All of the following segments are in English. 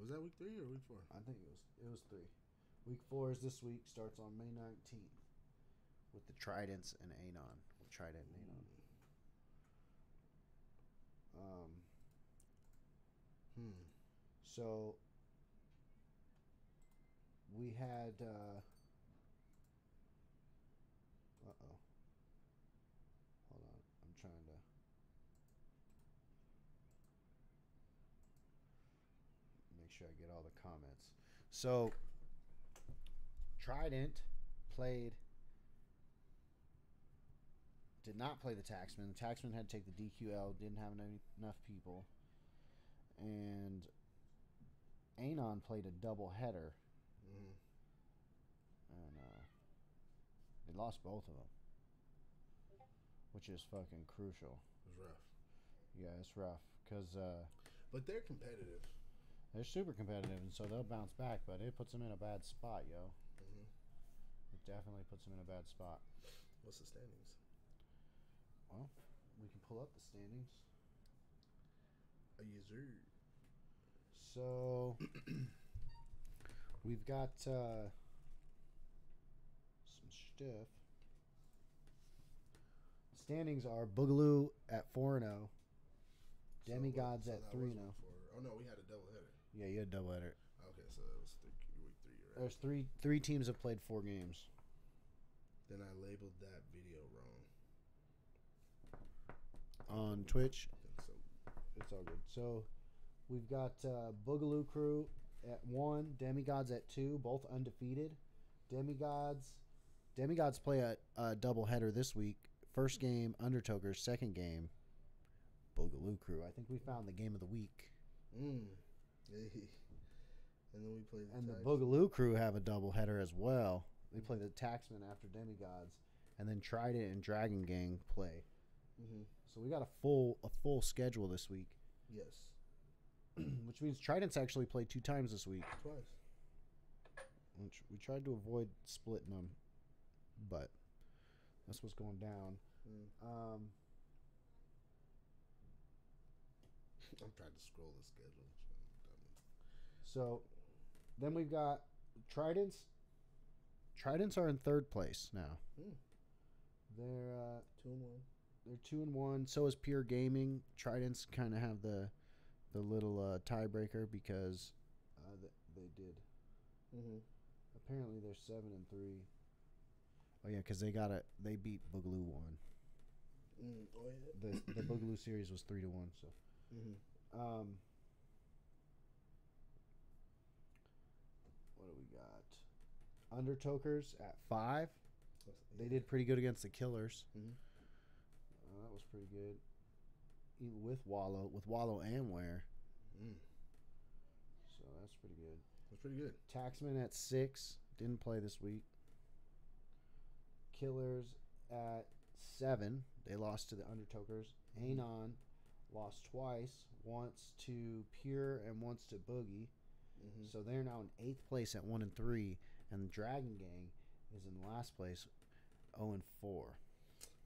Was that week 3 or week 4? I think it was 3. Week 4 is this week. Starts on May 19th with the Tridents and Anon. With Trident and Anon. So we had. Hold on. I'm trying to. Make sure I get all the comments. So, Trident did not play the Taxman. The Taxman had to take the DQL, didn't have enough people. And Anon played a double header. Mm-hmm. And they lost both of them, which is fucking crucial. It was rough. Yeah, it's rough. But they're competitive. They're super competitive, and so they'll bounce back, but it puts them in a bad spot, yo. Mm-hmm. It definitely puts them in a bad spot. What's the standings? Well, we can pull up the standings. Yes, sir. So, we've got some stuff. Standings are Boogaloo at 4-0. Demigods at 3-0. Oh, no, we had a doubleheader. Yeah, you had a doubleheader. Okay, so that was week 3, right? There's three teams have played 4 games. Then I labeled that video wrong. On Twitch? I think so. It's all good. So, we've got Boogaloo Krew at 1, Demigods at 2, both undefeated. Demigods play a doubleheader this week. First game, Undertokers. Second game, Boogaloo Krew. I think we found the game of the week. Hey. And then we play the Boogaloo Krew have a doubleheader as well. They play the Taxman after Demigods, and then Trident and Dragon Gang play. Mm-hmm. So we got a full schedule this week. Yes. Which means Trident's actually played 2 times this week. Twice. Which we tried to avoid splitting them, but that's what's going down. I'm trying to scroll the schedule. So then we've got Tridents. Tridents are in 3rd place now. They're 2-1. They're 2-1. So is Pure Gaming. Tridents kind of have the little tiebreaker because they did. Mm-hmm. Apparently they're 7-3. Oh yeah, because they beat Boogaloo 1. Oh yeah. The Boogaloo series was 3-1. So. Mm-hmm. What do we got? Undertokers at 5. They did pretty good against the Killers. Mm-hmm. That was pretty good. Even with Wallow and Ware. So that's pretty good. That's pretty good. Taxman at 6. Didn't play this week. Killers at 7. They lost to the Undertokers. Anon lost twice. Once to Pure and once to Boogie. Mm-hmm. So they're now in 8th place at 1-3. And the Dragon Gang is in last place, 0-4.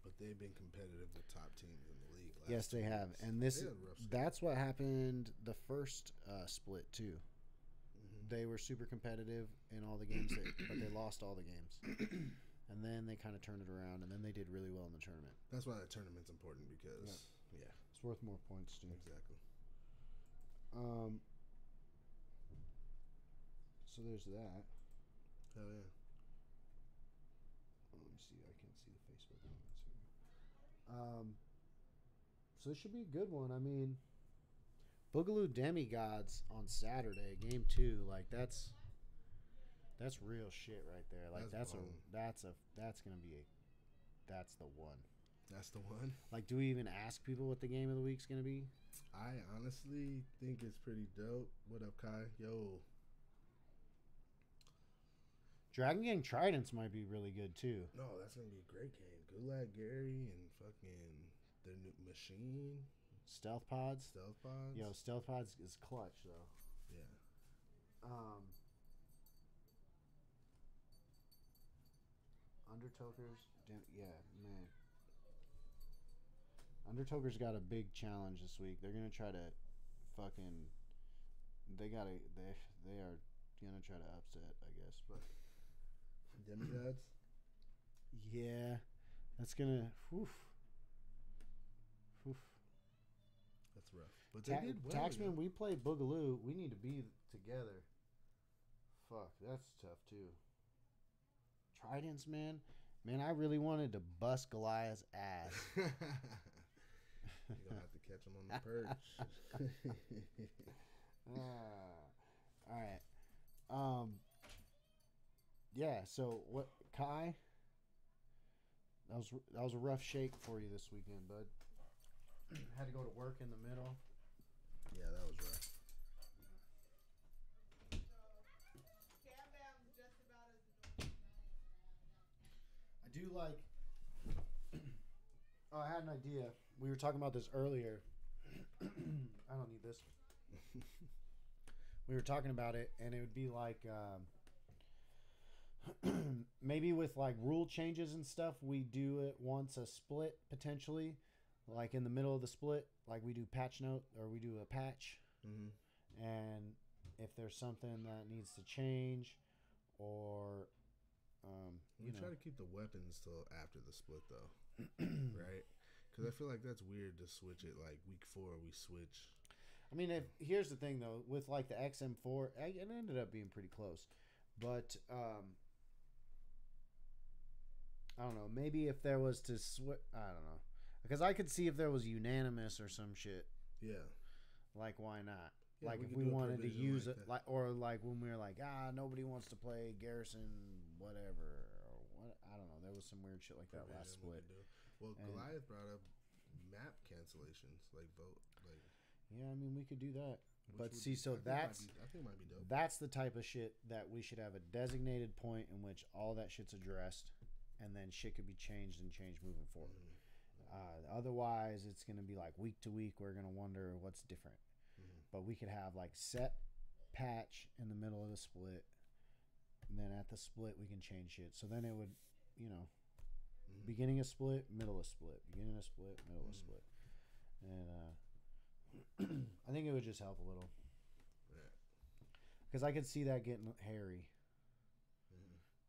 But they've been competitive with top teams in the league. Yes, they have. And that's what happened the first split, too. Mm-hmm. They were super competitive in all the games, but they lost all the games. And then they kind of turned it around, and then they did really well in the tournament. That's why that tournament's important because, it's worth more points, too. Exactly. So there's that. Hell yeah. Let me see. I can't see the Facebook comments here. So this should be a good one. I mean, Boogaloo Demigods on Saturday, game 2. Like that's real shit right there. Like that's the one. That's the one. Like, do we even ask people what the game of the week's gonna be? I honestly think it's pretty dope. What up, Kai? Yo. Dragon Gang Tridents might be really good too. No, that's gonna be a great game. Gulag Gary and fucking the new machine. Stealth Pods. Yo, Stealth Pods is clutch though. Yeah. Undertokers. Yeah, man. Undertokers got a big challenge this week. They're gonna try to fucking they gotta they are gonna try to upset, I guess. But Demigods. yeah, that's gonna. Whew. That's rough. But they did well. Taxman, we play Boogaloo. We need to be together. Fuck, that's tough too. Tridents, man. Man, I really wanted to bust Goliath's ass. You're gonna have to catch him on the perch. All right. Yeah. So what, Kai? That was a rough shake for you this weekend, bud. Had to go to work in the middle. Yeah, that was rough. I do like. Oh, I had an idea. We were talking about this earlier. I don't need this. We were talking about it, and it would be like maybe with like rule changes and stuff, we do it once a split potentially, like in the middle of the split, like we do patch note or we do a patch, and if there's something that needs to change, or we try to keep the weapons till after the split though, right? Because I feel like that's weird to switch it like week 4. We switch. I mean, here's the thing though, with like the XM4, it ended up being pretty close, but I don't know. Maybe if there was to I don't know, because I could see if there was unanimous or some shit. Yeah. Like, why not? Yeah, like if we wanted to use it, like, or like when we were like, nobody wants to play Garrison, whatever, or what? I don't know. There was some weird shit like that last split. Well, Goliath brought up map cancellations, like vote, like. Yeah, I mean, we could do that. But see, so I think it might be dope. That's the type of shit that we should have a designated point in which all that shit's addressed, and then shit could be changed moving forward. Otherwise, it's going to be like week to week. We're going to wonder what's different. But we could have like set patch in the middle of the split, and then at the split we can change shit. So then it would, beginning of split, middle of split, beginning of split, middle of split, and I think it would just help a little. Because I could see that getting hairy.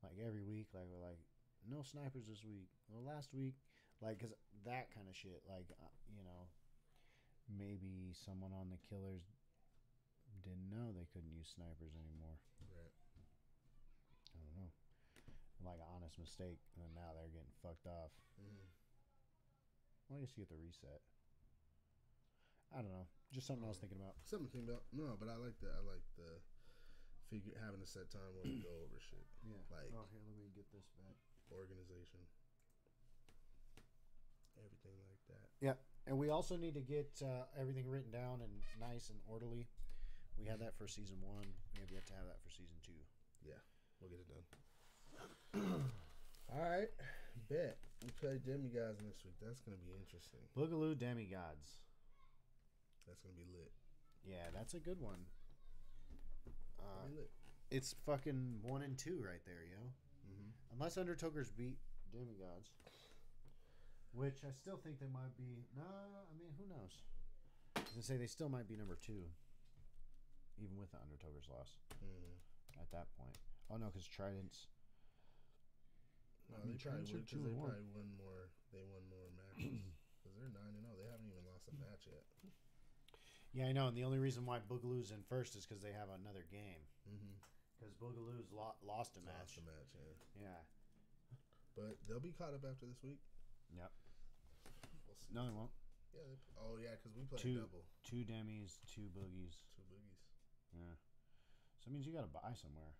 Like every week, like we're like, no snipers this week. Well, last week, like, because that kind of shit, like, maybe someone on the Killers didn't know they couldn't use snipers anymore. Right. I don't know. Like an honest mistake, and now they're getting fucked off. Well, I guess you get the reset. I don't know. Just something I was thinking about. Something to think about. No, but I like that. I like the having a set time where we go over shit. Yeah. Like, here, let me get this back. Organization. Everything like that. Yeah. And we also need to get everything written down and nice and orderly. We had that for season 1. We have yet to have that for season 2. Yeah. We'll get it done. All right. Bet. We play Demigods next week. That's going to be interesting. Boogaloo Demigods. That's going to be lit. Yeah, that's a good one. Lit. It's fucking 1 and 2 right there, yo. Unless Undertokers beat Demigods. Which I still think they might be. No, I mean, who knows? I was going to say they still might be number 2. Even with the Undertokers loss. At that point. Oh, no, because Tridents. No, they probably would because they probably won more. They won more matches. Because they're 9-0. They haven't even lost a match yet. Yeah, I know. And the only reason why Boogaloo's in first is because they have another game. Because Boogaloo's lost a match. Yeah. But they'll be caught up after this week. Yep. We'll see. No, they won't. Yeah, because we played double. 2 Demis, 2 Boogies. 2 Boogies. Yeah. So that means you got to buy somewhere.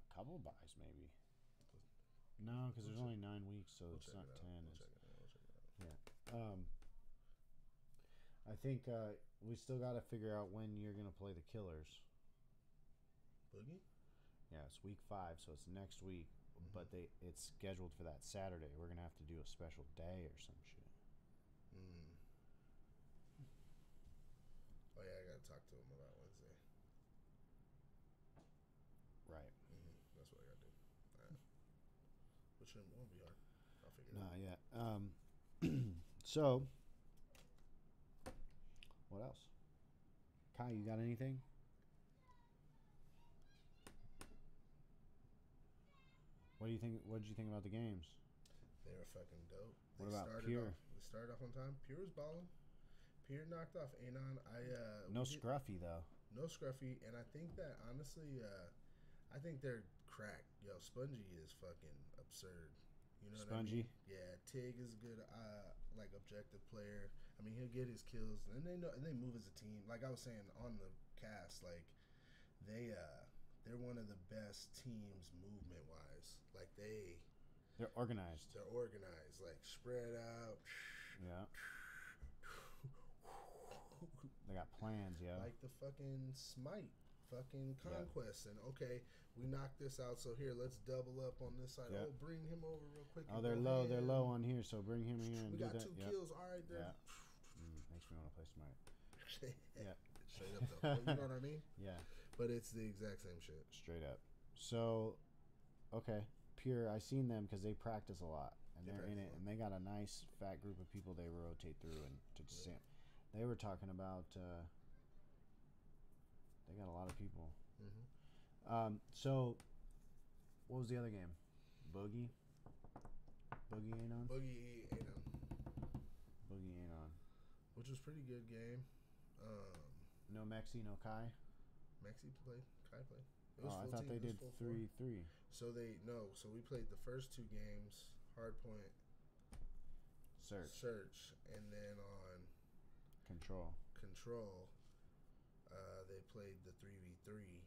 A couple buys, maybe. No, because there's only 9 weeks, so it's not 10. We'll check it out. Yeah. I think we still got to figure out when you're going to play the Killers. Boogie? Yeah, it's week 5, so it's next week. But it's scheduled for that Saturday. We're going to have to do a special day or some shit. Oh, yeah, I got to talk to him about Wednesday. Right. That's what I got to do. Which won't be hard. I'll figure it out. Nah, yeah. So, Kai, you got anything? What did you think about the games? They were fucking dope. What about Pure? They started off on time. Pure was balling. Pure knocked off Anon. No Scruffy though. No Scruffy, and I think that honestly, I think they're cracked. Yo, Spongy is fucking absurd. You know Spongy? What I mean? Yeah, Tig is a good, like objective player. I mean, he'll get his kills, and they move as a team. Like I was saying on the cast, like they're one of the best teams movement wise. Like they're organized. They're organized, like spread out. Yeah. They got plans, yeah. Like the fucking Smite, fucking Conquest, and okay, we knocked this out, so here, let's double up on this side. Yep. Oh, bring him over real quick. Oh, they're low. They're low on here, so bring him here and we do got that. 2 kills. All right, there. Yeah. Makes me want to play Smite. Yeah. Straight up though. You know what I mean? Yeah. But it's the exact same shit. Straight up. So, okay, Pure. I seen them because they practice a lot, and they're in it, and they got a nice fat group of people they rotate through and to see. They were talking about. They got a lot of people. Mm-hmm. So, what was the other game? Boogie Anon. Boogie Anon. Which was pretty good game. No Mexi, no Kai. Mexi played. Kai played. I thought they did 3-3. So So we played the first 2 games. Hardpoint. Search, and then on Control. They played the 3v3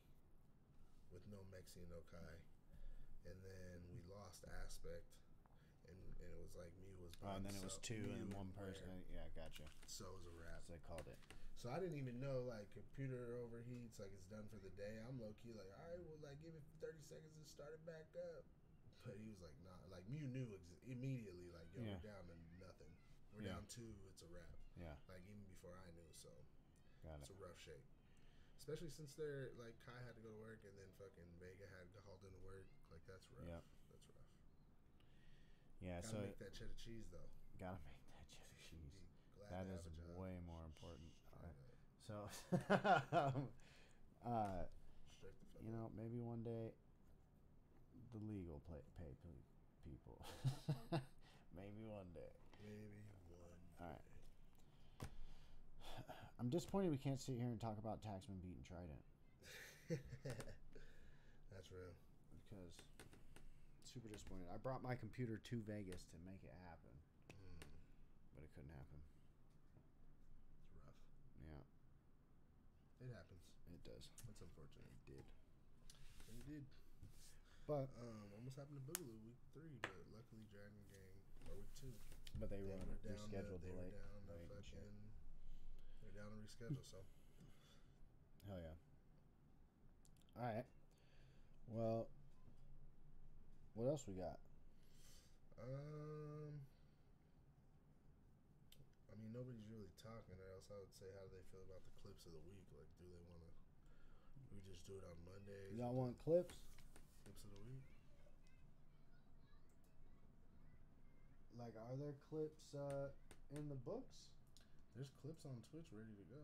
with no Mexi and no Kai, and then we lost Aspect, and it was like Mew was. And then it was 2 and 1 person. Yeah, gotcha. So it was a wrap. So they called it. So I didn't even know, like, computer overheats, like it's done for the day. I'm low key like, all right, well, like give it 30 seconds and start it back up. But he was like, nah. Like Mew knew immediately, like, yo, we're down to nothing. We're down 2. It's a wrap. Yeah. Like even before I knew, so got it's a rough shape. Especially since they're like Kai had to go to work and then fucking Vega had to haul into work. Like that's rough. Yep. That's rough. Yeah. Gotta make that cheddar cheese though. Gotta make that cheddar cheese. That is way more important. So, you know, maybe one day the league will pay people. Maybe one day. All right. I'm disappointed we can't sit here and talk about Taxman beating Trident. That's real. Because super disappointed. I brought my computer to Vegas to make it happen. But it couldn't happen. It's rough. Yeah. It happens. It does. That's unfortunate. It did. But almost happened to Boogaloo week 3, but luckily Dragon Gang or week 2. But they were rescheduled late. They're down to reschedule, so. Hell yeah. All right. Well, what else we got? I mean, nobody's really talking, or else I would say, how do they feel about the clips of the week? Like, do they want to? We just do it on Mondays. Y'all want clips? Clips of the week. Like, are there clips in the books? There's clips on Twitch ready to go.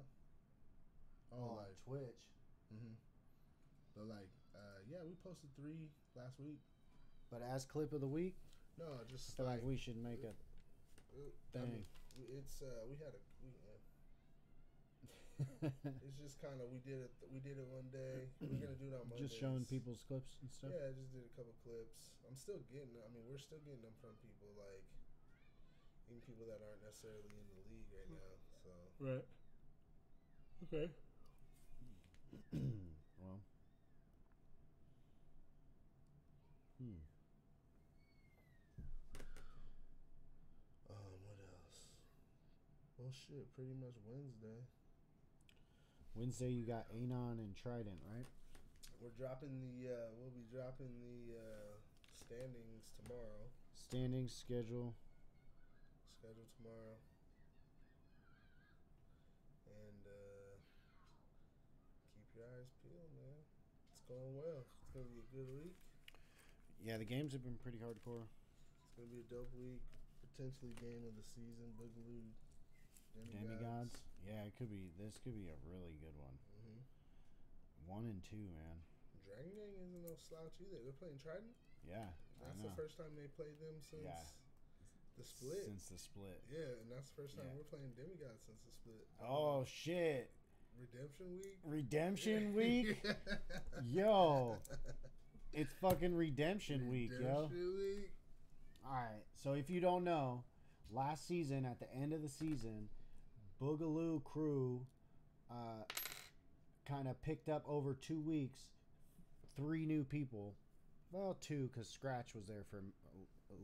Oh, like Twitch. Mm-hmm. But like, yeah, we posted 3 last week. But as clip of the week? No, just I feel like we should make a thing. I mean, it's we had a. It's just kind of we did it one day. We're gonna do it on Mondays. Just showing people's clips and stuff. Yeah, I just did a couple clips. I'm still getting. I mean, we're still getting them from people like even people that aren't necessarily in the league right now. So right. Okay. Well. What else? Well, shit. Pretty much Wednesday. Wednesday, you got Anon and Trident, right? We're dropping the. We'll be dropping the standings tomorrow. Standings schedule tomorrow. And keep your eyes peeled, man. It's going well. It's gonna be a good week. Yeah, the games have been pretty hardcore. It's gonna be a dope week. Potentially game of the season. Boogaloo. Demigods. Yeah, it could be. This could be a really good one. 1 and 2, man. Dragon Gang isn't no slouch either. They're playing Trident. Yeah, that's the first time they played them since the split. Since the split. Yeah, and that's the first time we're playing Demigods since the split. Oh shit! Redemption week. Yo, it's fucking Redemption week, yo. Week. All right, so if you don't know, last season at the end of the season, Boogaloo Krew kind of picked up over 2 weeks 3 new people. Well, 2 because Scratch was there for a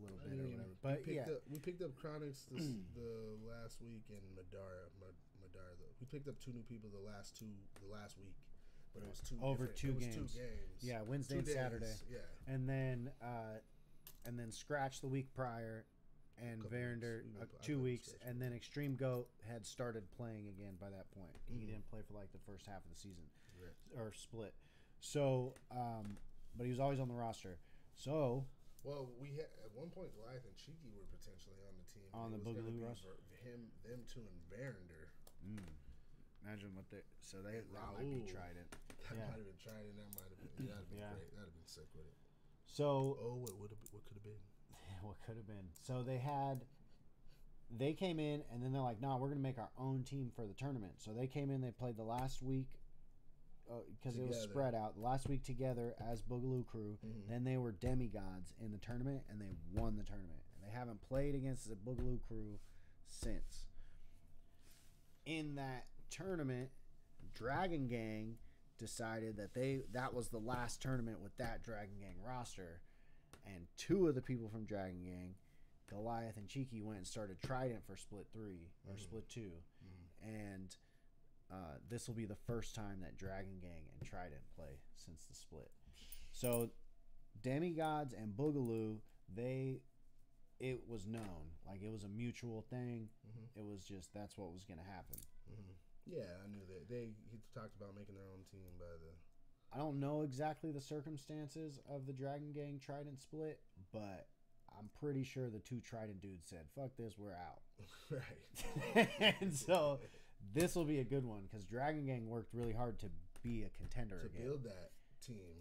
little bit or whatever. But we picked up Chronix the last week and Madara. We picked up 2 new people the last week, but it was 2 over 2 games. 2 games. Yeah, Wednesday and Saturday. Yeah, and then Scratch the week prior, and Verinder 2 weeks, and then Extreme Goat had started playing again by that point. He didn't play for like the first half of the season, or split. So, but he was always on the roster. So, well, we had at one point Goliath and Cheeky were potentially on the team. On the Boogaloo roster. Them 2 and Verinder. Imagine what they. So that might be Trident. That might have been Trident. That might have been. That'd have been great. That'd have been sick with it. So. What could have been? What could have been? So they came in, and then they're like, "Nah, we're gonna make our own team for the tournament." So they came in. They played the last week because it was spread out. The last week together as Boogaloo Krew. Then they were Demigods in the tournament, and they won the tournament. And they haven't played against the Boogaloo Krew since. In that tournament, Dragon Gang decided that was the last tournament with that Dragon Gang roster, and 2 of the people from Dragon Gang, Goliath and Cheeky, went and started Trident for Split 3 or Split 2, and this will be the first time that Dragon Gang and Trident play since the split. So Demigods and Boogaloo, it was known, like it was a mutual thing. It was just that's what was going to happen. Yeah, I knew that. He talked about making their own team by the. I don't know exactly the circumstances of the Dragon Gang Trident split, but I'm pretty sure the 2 Trident dudes said, "Fuck this, we're out." Right. And so this will be a good one because Dragon Gang worked really hard to be a contender to again. Build that team.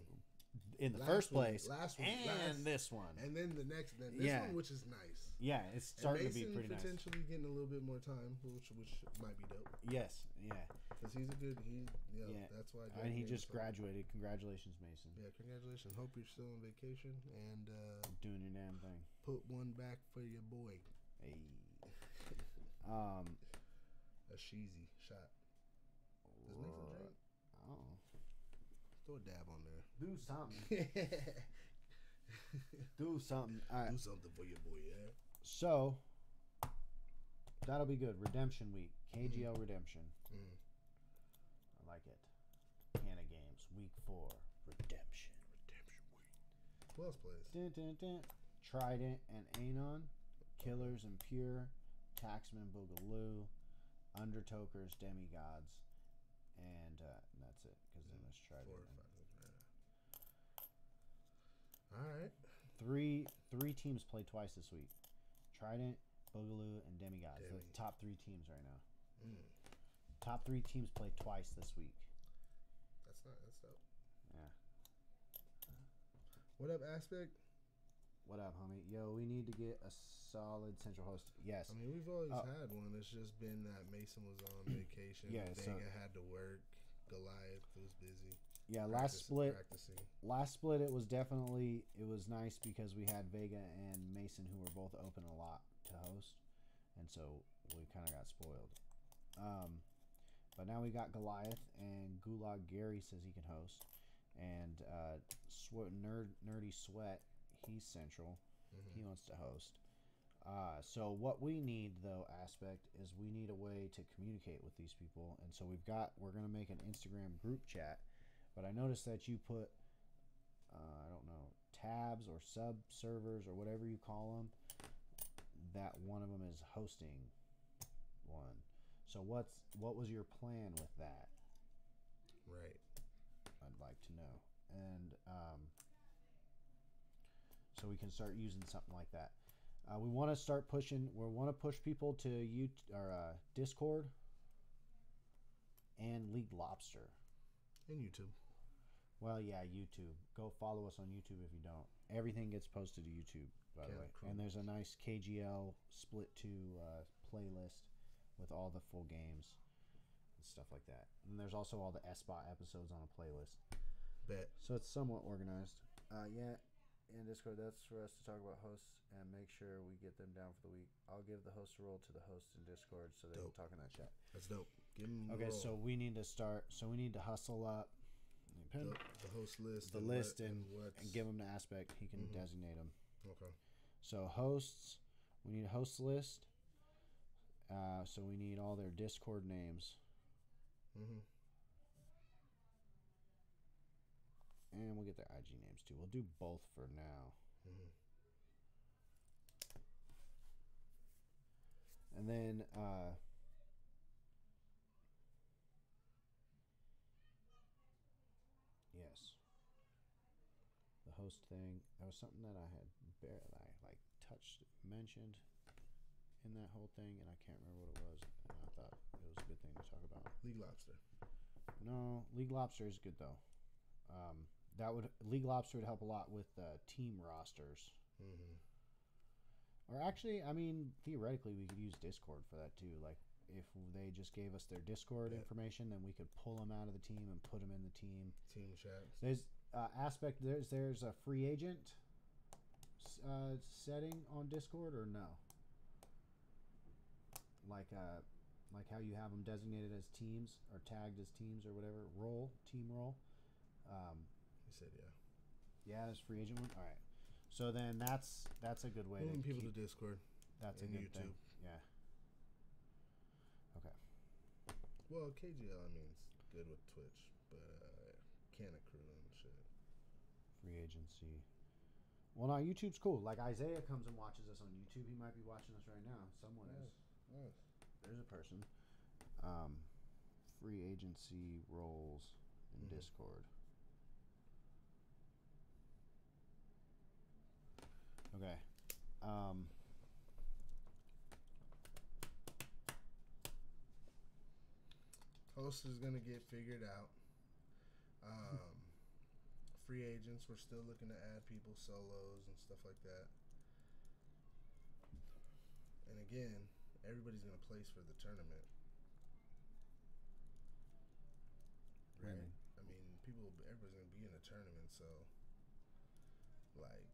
In the first place, and this one, and then the next, one, which is nice. Yeah, it's starting to be pretty nice. Potentially getting a little bit more time, which might be dope. Yes, yeah, because he's a good. That's why. And he just graduated. Congratulations, Mason. Yeah, congratulations. Hope you're still on vacation and doing your damn thing. Put one back for your boy. Hey. A cheesy shot. Does Mason drink? Oh. Throw a dab on there. Do something. Do something. All right. Do something for your boy, yeah. So, that'll be good. Redemption week. KGL Redemption. I like it. Canna Games. Week 4. Redemption. Redemption week. Who else plays? Trident and Anon. Killers and Pure. Taxman Boogaloo. Undertokers, Demigods. And that's it. Because then there's Trident. 4 or 5. All right. Three teams play twice this week. Trident, Boogaloo, and Demigods. The top 3 teams right now. Top 3 teams play twice this week. That's dope. Yeah. What up, Aspect? What up, homie? Yo, we need to get a solid central host. Yes. I mean, we've always had one. It's just been that Mason was on vacation. Vega had to work. Goliath was busy. Yeah, last split it was nice because we had Vega and Mason who were both open a lot to host, and so we kind of got spoiled. But now we got Goliath, and Gulag Gary says he can host, and Nerdy Sweat, he's central. He wants to host. So what we need though, Aspect, is we need a way to communicate with these people, and so we're gonna make an Instagram group chat. But I noticed that you put, I don't know, tabs or sub servers or whatever you call them, that one of them is hosting one. So what was your plan with that? Right. I'd like to know. And so we can start using something like that. We want to start pushing. We want to push people to Discord. League Lobster. And YouTube. Well, yeah, YouTube. Go follow us on YouTube if you don't. Everything gets posted to YouTube, by the way. Cool. And there's a nice KGL Split 2 playlist with all the full games and stuff like that. And there's also all the ESPOT episodes on a playlist. Bet. So it's somewhat organized. Yeah, in Discord, that's for us to talk about hosts and make sure we get them down for the week. I'll give the host a role to the hosts in Discord so they can talk in that chat. That's dope. Give them okay, so we need to start. So we need to hustle up the host list. The list and give him the aspect. He can designate them. Okay. So hosts, we need a host list. So we need all their Discord names. And we'll get their IG names too. We'll do both for now. And then yes. The host thing. That was something that I had mentioned in that whole thing, and I can't remember what it was. And I thought it was a good thing to talk about. League Lobster. No, League Lobster is good though. League Lobster would help a lot with team rosters. Or actually, I mean, theoretically, we could use Discord for that too. Like, if they just gave us their Discord information, then we could pull them out of the team and put them in the team chats. There's there's a free agent setting on Discord, or no? Like how you have them designated as teams or tagged as teams or whatever team role. You said yeah. Yeah, there's free agent one. All right. So then that's a good way Moving to people to Discord. That's a good YouTube. thing. Yeah. Okay. Well, KGL, I mean, it's good with Twitch, but Krew and shit. Free agency. Well, no, YouTube's cool. Like, Isaiah comes and watches us on YouTube. He might be watching us right now. Someone is. Nice. There's a person. Free agency roles in Discord. Okay. Host is going to get figured out. Free agents, we're still looking to add people, solos and stuff like that. And again, everybody's going to place for the tournament. Right? I mean, everybody's going to be in the tournament, so like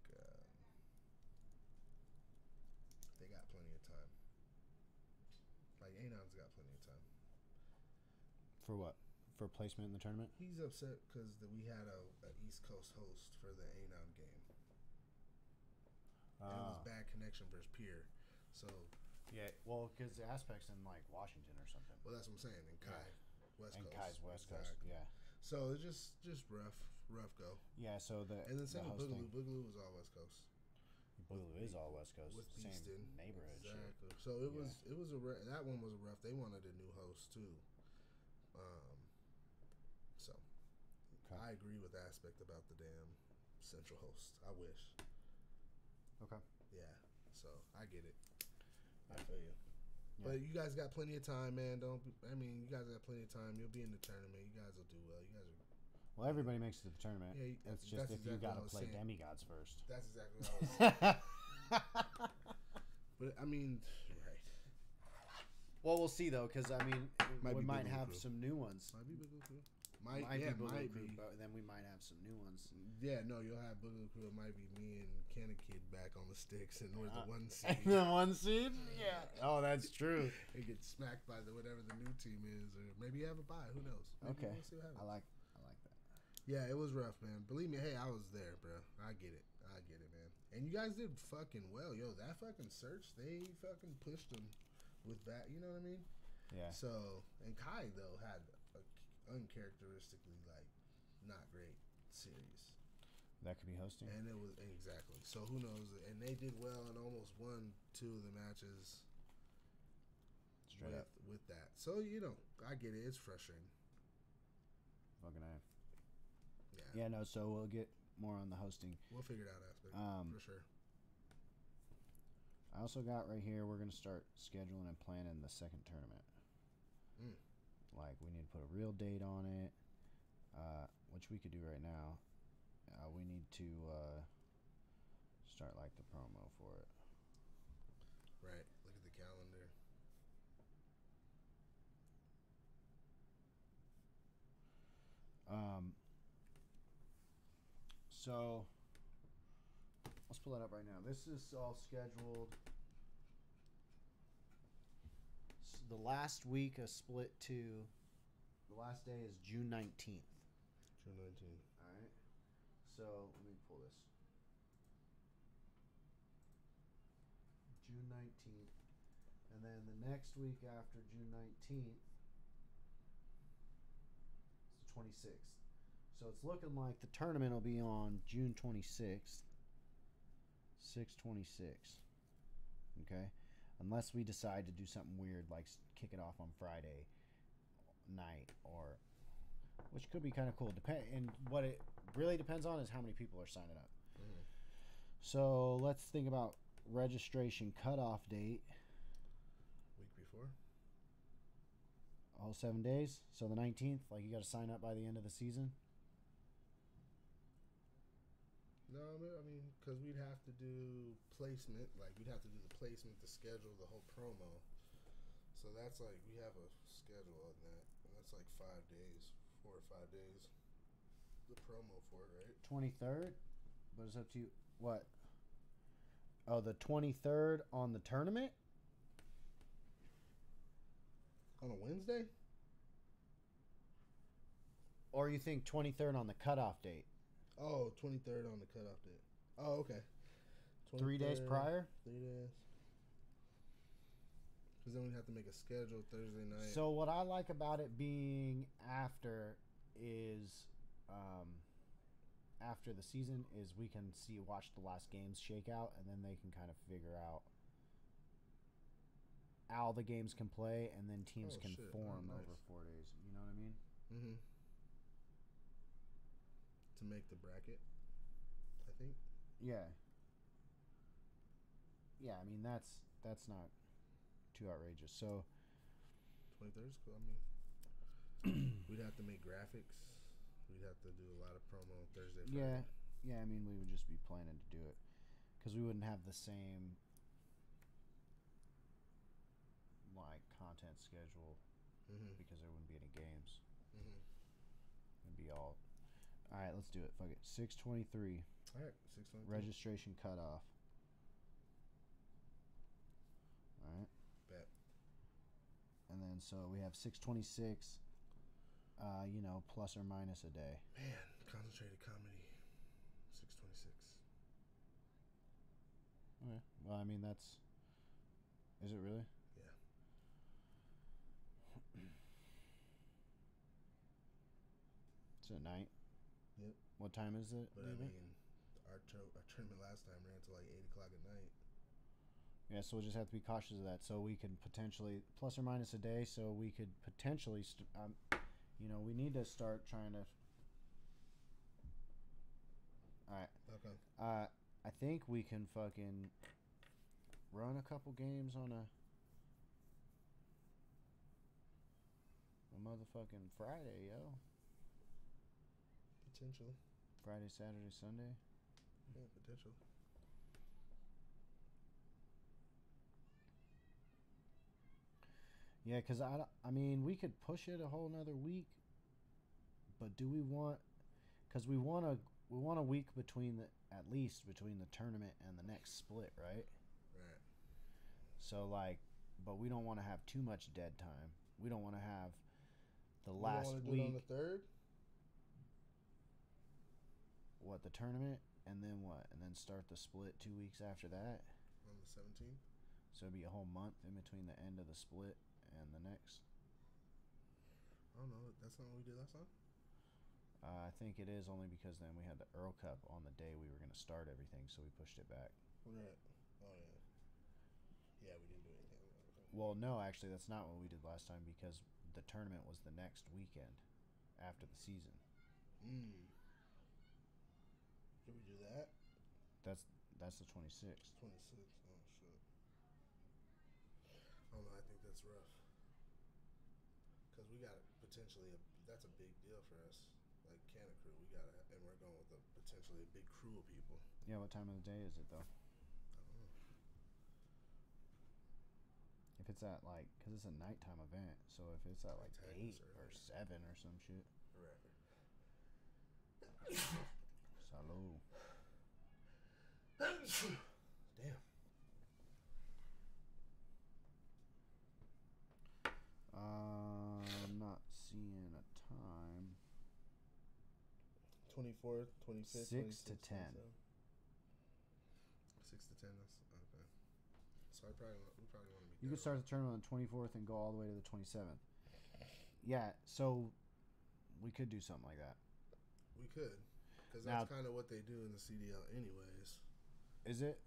they got plenty of time. Like Anon's got plenty of time. For what? For placement in the tournament? He's upset because we had a East Coast host for the Anon game. And it was bad connection versus Pier. So yeah, well, because the aspect's in like Washington or something. Well, that's what I'm saying. And Kai, West Coast. Kai's West exactly. Coast. Yeah. So it's just rough go. Yeah. So and then same with Boogaloo. Boogaloo was all West Coast. Boogaloo is all West Coast. With same Beaston. Neighborhood. Exactly. Shit. So it was that one was a rough. They wanted a new host too. So okay. I agree with the aspect about the damn central host. I wish. Okay. Yeah. So I get it. I feel you. Yeah. But you guys got plenty of time, man. You guys got plenty of time. You'll be in the tournament. You guys will do well. You guys are. Well, everybody makes it to the tournament. Yeah, it's just if you got to play saying. Demigods first. That's exactly what I was saying. But I mean, right. Well, we'll see though, because I mean, we might have Krew. some new ones. Might be Boogaloo Krew. Might be. But then we might have some new ones. Yeah, no, you'll have Boogaloo Krew. It might be me and Canna Kid back on the sticks, and we're the 1 seed. The 1 seed? Yeah. Oh, that's true. And get smacked by whatever the new team is, or maybe you have a bye. Who knows? Maybe okay. We'll see what happens. I like that. Yeah, it was rough, man. Believe me, hey, I was there, bro. I get it, man. And you guys did fucking well, yo. That fucking search, they fucking pushed them with that. You know what I mean? Yeah. So, and Kai though had a uncharacteristically like not great series. That could be hosting. And it was exactly. So who knows? And they did well and almost won 2 of the matches. Straight up with that. So I get it. It's frustrating. Fucking A. Yeah. Yeah. No. So we'll get more on the hosting. We'll figure it out aspect for sure. I also got right here. We're gonna start scheduling and planning the second tournament. Like, we need to put a real date on it, which we could do right now. We need to start, like, the promo for it. Right. Look at the calendar. So, let's pull that up right now. This is all scheduled. The last week of split 2, the last day is June 19th. June 19th. All right. So, let me pull this. June 19th. And then the next week after June 19th is the 26th. So it's looking like the tournament will be on June 26th. 6/26. Okay? Unless we decide to do something weird like kick it off on Friday night, or which could be kind of cool. And what it really depends on is how many people are signing up. Mm-hmm. So let's think about registration cutoff date. Week before? All 7 days. So the 19th, like you got to sign up by the end of the season. No, I mean, because we'd have to do placement. Like, we'd have to do the placement, the schedule, the whole promo. So that's like, we have a schedule on that. And that's like 5 days, 4 or 5 days. The promo for it, right? 23rd? But it's up to you. What? Oh, the 23rd on the tournament? On a Wednesday? Or you think 23rd on the cutoff date? Oh, 23rd on the cutoff date. Oh, okay. 3 days prior? 3 days. Because then we'd have to make a schedule Thursday night. So what I like about it being after is, after the season, is we can watch the last games shake out, and then they can kind of figure out how the games can play, and then teams can form over 4 days. You know what I mean? Mm-hmm. To make the bracket, I think. Yeah. Yeah, I mean that's not too outrageous. So 23rd is cool. I mean, we'd have to make graphics. We'd have to do a lot of promo Thursday, Friday. Yeah. I mean, we would just be planning to do it because we wouldn't have the same like content schedule because there wouldn't be any games. It'd be all right. Let's do it. Fuck it. 6/23. All right, 6/23. Registration cutoff. All right. Bet. And then so we have 6/26. Plus or minus a day. Man, concentrated comedy. 6/26. Okay. Well, I mean that's. Is it really? Yeah. It's at night. Yep. What time is it? But I mean, our tournament last time ran to like 8 o'clock at night. Yeah, so we'll just have to be cautious of that. So we can potentially plus or minus a day. So we could potentially, we need to start trying to. All right. Okay. I think we can fucking run a couple games on a motherfucking Friday, yo. Potential. Friday, Saturday, Sunday. Yeah, potential. Yeah, because I mean, we could push it a whole nother week, but do we want? Because we want a week at least between the tournament and the next split, right? Right. So but we don't want to have too much dead time. We don't want to have the last week. Do it on the 3rd. What, the tournament, and then what, and then start the split 2 weeks after that. On the 17th. So it'd be a whole month in between the end of the split and the next. I don't know. That's not what we did last time. I think it is only because then we had the Earl Cup on the day we were going to start everything, so we pushed it back. Right. Oh yeah. Yeah, we didn't do anything. Well, no, actually, that's not what we did last time because the tournament was the next weekend after the season. Did we do that? That's the 26th. 26th. Oh shit. I don't know. I think that's rough. Cause we got that's a big deal for us. Like Canada Krew, and we're going with potentially a big crew of people. Yeah, what time of the day is it though? I don't know. If it's at because it's a nighttime event, so if it's at 8 or 7 or some shit. Right. Salud. Damn. I'm not seeing a time. 24th, 25th, 6 to 10. 6 to 10. That's okay. So we probably want to be. You could start the tournament on the 24th and go all the way to the 27th. Yeah, so we could do something like that. We could, because that's kind of what they do in the CDL, anyways. Is it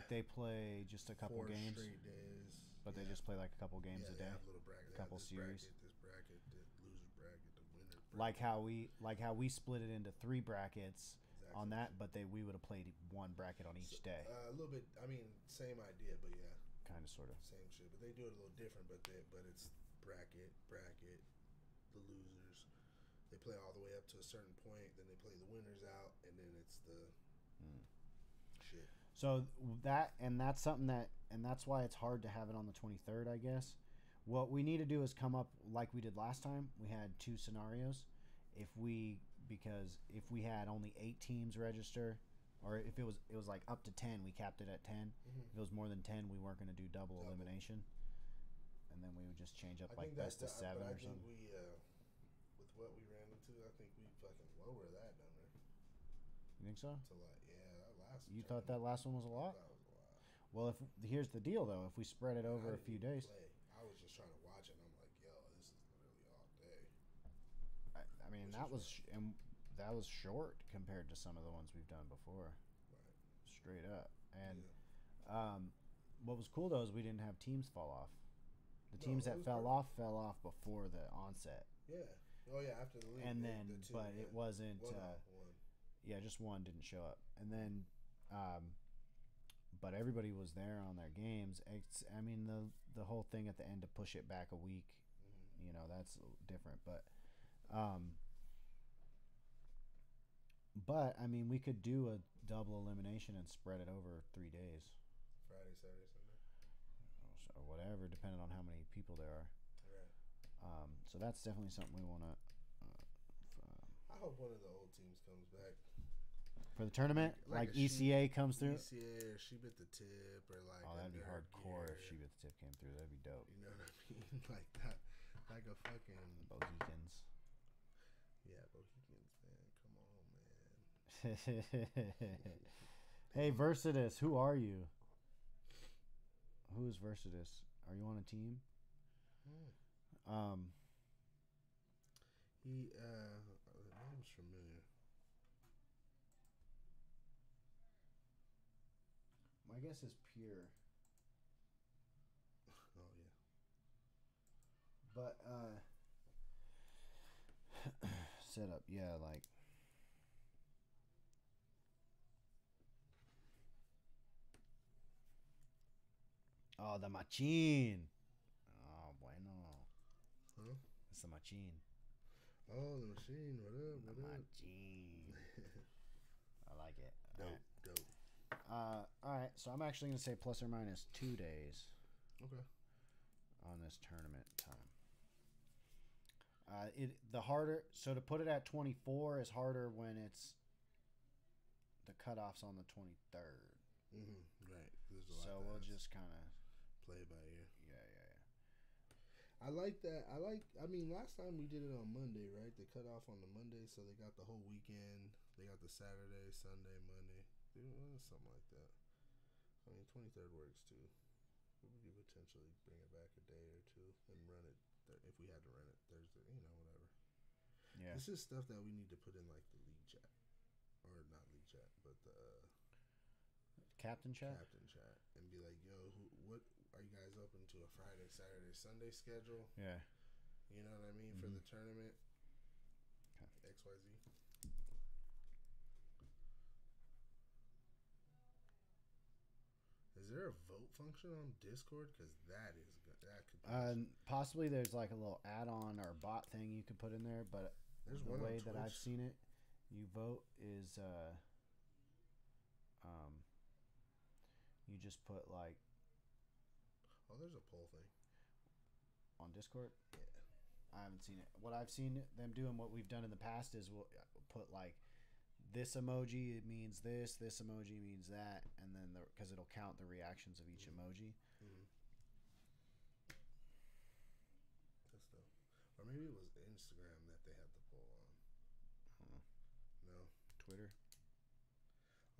they play just a couple 4 games? Straight days. But they just play a couple games a day. They have little brackets. A couple series. This bracket, the loser bracket, the winner bracket. Like how we split it into 3 brackets on that, but we would have played 1 bracket on each day. A little bit. I mean, same idea, but yeah. Kind of, sort of. Same shit, but they do it a little different. But it's bracket, the losers. They play all the way up to a certain point, then they play the winners out, and then it's the shit. So that's something that's why it's hard to have it on the 23rd, I guess. What we need to do is come up like we did last time. We had 2 scenarios. Because if we had only 8 teams register, or if it was like up to 10, we capped it at 10. Mm-hmm. If it was more than 10, we weren't going to do double elimination. And then we would just change up best of 7 or something. We with what we ran into, I think we fucking lower that number. You think so? To that last. You thought that last one was a lot? That was a lot. Well, here's the deal though. If we spread it over a few days. I was just trying to watch it, and I'm like, yo, this is literally all day. I mean, that was short compared to some of the ones we've done before. Right. Straight up. And what was cool though is we didn't have teams fall off. The teams that fell off before the onset. Yeah. Oh yeah, after the league. And then, it wasn't. One. Yeah, just one didn't show up, and then, but everybody was there on their games. I mean, the whole thing at the end to push it back a week, that's different. But I mean, we could do a double elimination and spread it over 3 days. Friday, Saturday, Sunday. Or whatever, depending on how many people there are. Right. So that's definitely something we want to. I hope one of the old teams comes back for the tournament, like ECA comes through. ECA or She Bit the Tip, or like. Oh, that'd be hardcore if She Bit the Tip came through. That'd be dope. You know what I mean? Like that, like a fucking Bohicans. Yeah, Bohicans, man. Come on, man. Hey, Versidus, who are you? Who is Versidus? Are you on a team? The name's familiar. My guess is Pure. Oh yeah. But setup, yeah, like. Oh, the machine. Oh, bueno. Huh? It's the machine. Oh, the machine. What up? The machine. I like it. Dope. All right, so I'm actually going to say plus or minus 2 days. Okay. On this tournament time. So to put it at 24 is harder when it's the cutoffs on the 23rd. Mm-hmm. Right. So we'll just kind of play by ear. Yeah. I like that. I mean, last time we did it on Monday, right? They cut off on the Monday, so they got the whole weekend. They got the Saturday, Sunday, Monday. Something like that. I mean, 23rd works too. We could potentially bring it back a day or 2 and run it if we had to run it Thursday, whatever. Yeah. This is stuff that we need to put in like the league chat, or not league chat, but the captain chat, and be like, yo, what are you guys open to a Friday, Saturday, Sunday schedule? Yeah. You know what I mean, for the tournament. Okay. XYZ. Is there a vote function on Discord? Because that is good. That could possibly there's like a little add-on or bot thing you could put in there, but there's the one way on that I've Twitch. seen it, you vote is you just put like there's a poll thing on Discord. Yeah, I haven't seen it. What I've seen them doing, what we've done in the past is we'll put like this emoji it means this emoji means that, and then because it'll count the reactions of each emoji. That's dope. Or maybe it was Instagram that they had the poll on. No, Twitter.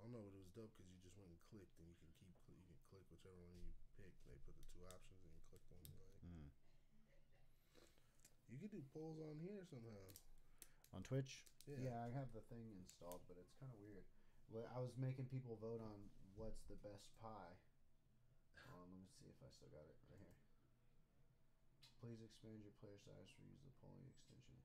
I don't know, but it was dope because you just went and clicked, and you can click whichever one you pick. They put the two options, and you click one. You could do polls on here somehow. On Twitch? Yeah, I have the thing installed, but it's kind of weird. I was making people vote on what's the best pie. Let me see if I still got it right here. Please expand your player size for use the polling extension.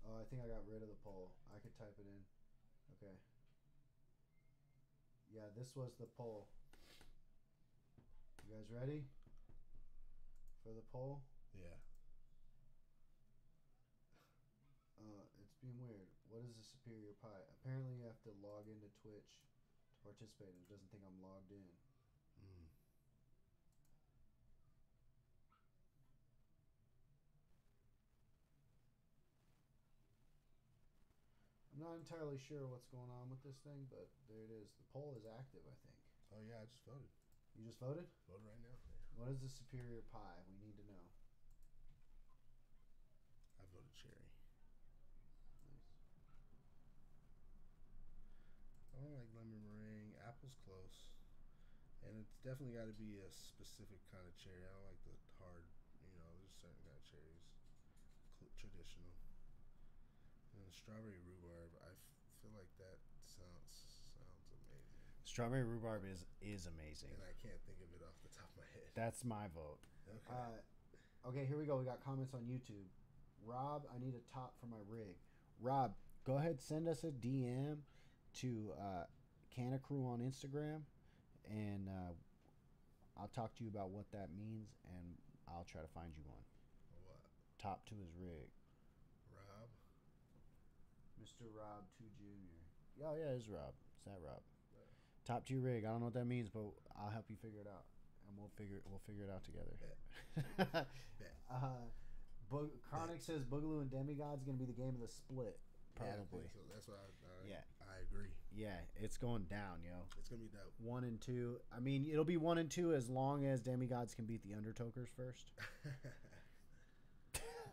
Oh, I think I got rid of the poll. I could type it in. Okay. Yeah, this was the poll. You guys ready for the poll? Yeah. It's being weird. What is a superior pie? Apparently you have to log into Twitch to participate, and it doesn't think I'm logged in. I'm not entirely sure what's going on with this thing, but there it is. The poll is active, I think. Oh, yeah, I just voted. You just voted? Voted right now. Yeah. What is a superior pie? We need to know. I voted cherry. Nice. I don't like lemon meringue. Apple's close. And it's definitely got to be a specific kind of cherry. I don't like the hard, there's certain kind of cherries. Traditional. And strawberry rhubarb, I feel like that sounds amazing. Strawberry rhubarb is amazing. And I can't think of it off the top of my head. That's my vote. Okay. Okay, here we go. We got comments on YouTube. Rob, I need a top for my rig. Rob, go ahead, send us a DM to Krew on Instagram, and I'll talk to you about what that means, and I'll try to find you one. What? Top to his rig. Rob? Mr. Rob 2 Jr. Oh, yeah, it's Rob. It's that Rob. Yeah. Top to your rig. I don't know what that means, but I'll help you figure it out, and we'll figure it out together. Bet. Chronic says Boogaloo and Demigod's going to be the game of the split. Probably. Yeah, so that's why I agree. Yeah, it's going down, yo. It's going to be dope. 1 and 2. I mean, it'll be 1 and 2 as long as Demigods can beat the Undertokers first.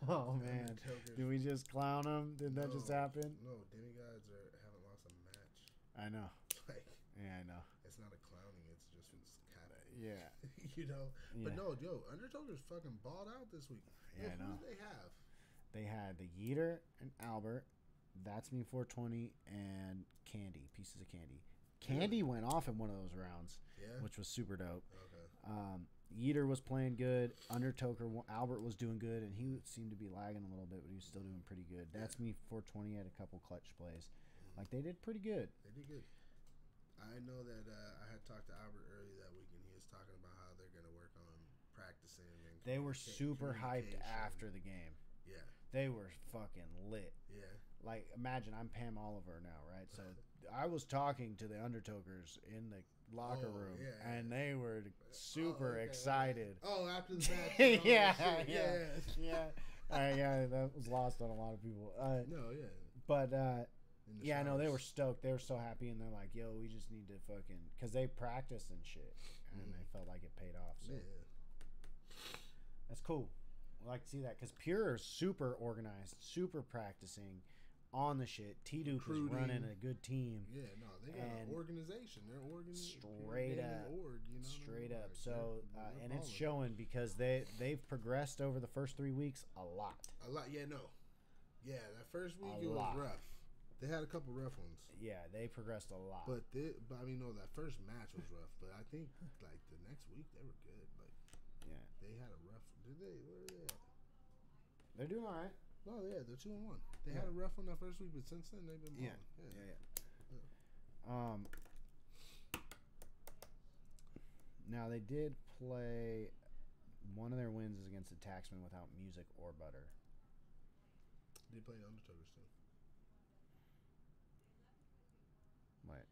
Oh, man. Did we just clown them? Did that just happen? No, Demigods haven't lost a match. I know. Yeah, I know. It's not a clowning. It's just happening. Yeah. Yeah. But no, Undertokers fucking balled out this week. Yeah, I know. Who did they have? They had the Yeeter and Albert. That's Me 420 and Candy. Pieces of Candy. Candy went off in one of those rounds, which was super dope. Okay. Yeeter was playing good. Undertoker, Albert was doing good, and he seemed to be lagging a little bit, but he was still doing pretty good. That's Me 420 had a couple clutch plays. Like, they did pretty good. They did good. I know that I had talked to Albert early that week, and he was talking about how they're going to work on practicing. And they were super hyped after the game. Yeah. They were fucking lit. Yeah. Like, imagine, I'm Pam Oliver now, right? So I was talking to the Undertokers in the locker room, and they were super excited. Oh, after the match. Yeah. That was lost on a lot of people. But, they were stoked. They were so happy, and they're like, yo, we just need to fucking... Because they practiced and shit, and they felt like it paid off. So that's cool. I like to see that, because Pure is super organized, super practicing on the shit. T-Dupe is running a good team. Yeah, no, they got an organization. They're organized. Straight up. So, and it's showing because they've progressed over the first 3 weeks a lot. Yeah, that first week it was rough. They had a couple rough ones. Yeah, they progressed a lot. But I mean, no, that first match was rough. But I think like the next week they were good. Like, they had a rough. Did they? Where are they at? They're doing all right. Oh yeah, they're 2-1. They had a rough one that first week, but since then they've been balling. Yeah. Now they did play. One of their wins is against the Taxman without music or butter. They played Undertokers too. Wait,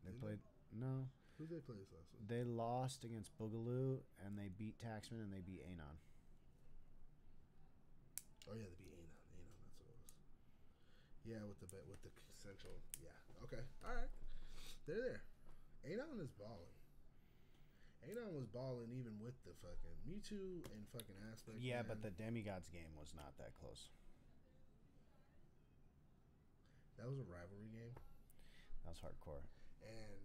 they played no. Who did they play this last week? They lost against Boogaloo and they beat Taxman and they beat Anon. Oh yeah, they beat Anon. Anon, that's what it was. Yeah, with the central. Yeah. Okay. All right. They're there. Anon is balling. Anon was balling even with the fucking Mewtwo and fucking Aspect. Yeah, man. but the Demigods game was not that close. That was a rivalry game. That was hardcore. And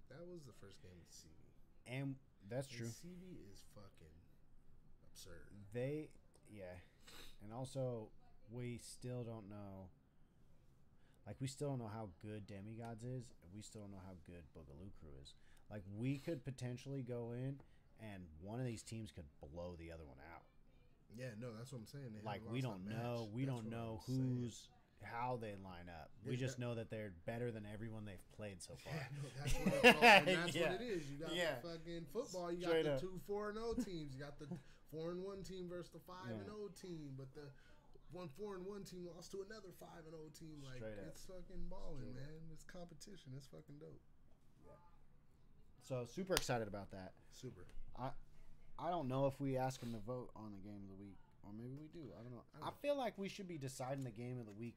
that was the first game with CV. And that's true. CV is fucking absurd. And also, we still don't know. Like, we still don't know how good Demigods is, and we still don't know how good Boogaloo Krew is. Like, we could potentially go in, and one of these teams could blow the other one out. Yeah, no, that's what I'm saying. Like, we don't know. We don't know how they line up. We just know that they're better than everyone they've played so far. Yeah, no, that's what it's called, and that's what it is. You got the fucking football. You Straight got up. the 2 4-0 teams. You got the 4-1 team versus the 5-0 team. But the 4-1 team lost to another 5-0 team. Like, it's fucking balling, man. It's competition. It's fucking dope. Yeah. So super excited about that. Super. I don't know if we ask them to vote on the game of the week. Or maybe we do. I don't know. I feel like we should be deciding the game of the week.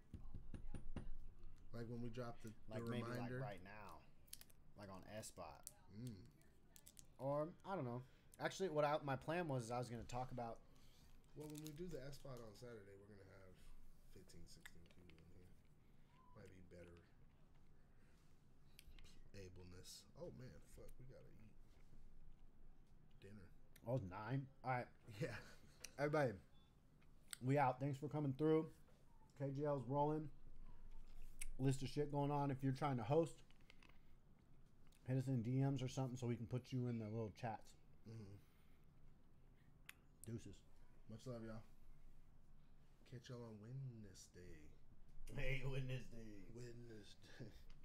Like when we drop the maybe reminder. Like right now. Like on ESPOT. Or, I don't know. Actually, my plan was I was going to talk about. Well, when we do the ESPOT on Saturday, we're going to have 15, 16 people in here. Might be better ableness. Oh, man. Fuck. We got to eat dinner. Oh, 9? All right. Yeah. Everybody. We out. Thanks for coming through. KGL's rolling. List of shit going on. If you're trying to host, hit us in DMs or something so we can put you in the little chats. Deuces. Much love, y'all. Catch y'all on Wednesday. Hey, Wednesday. Witness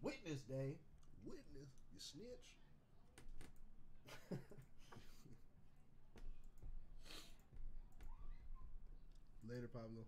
Witness Day. Witness. You snitch. Later, Pablo.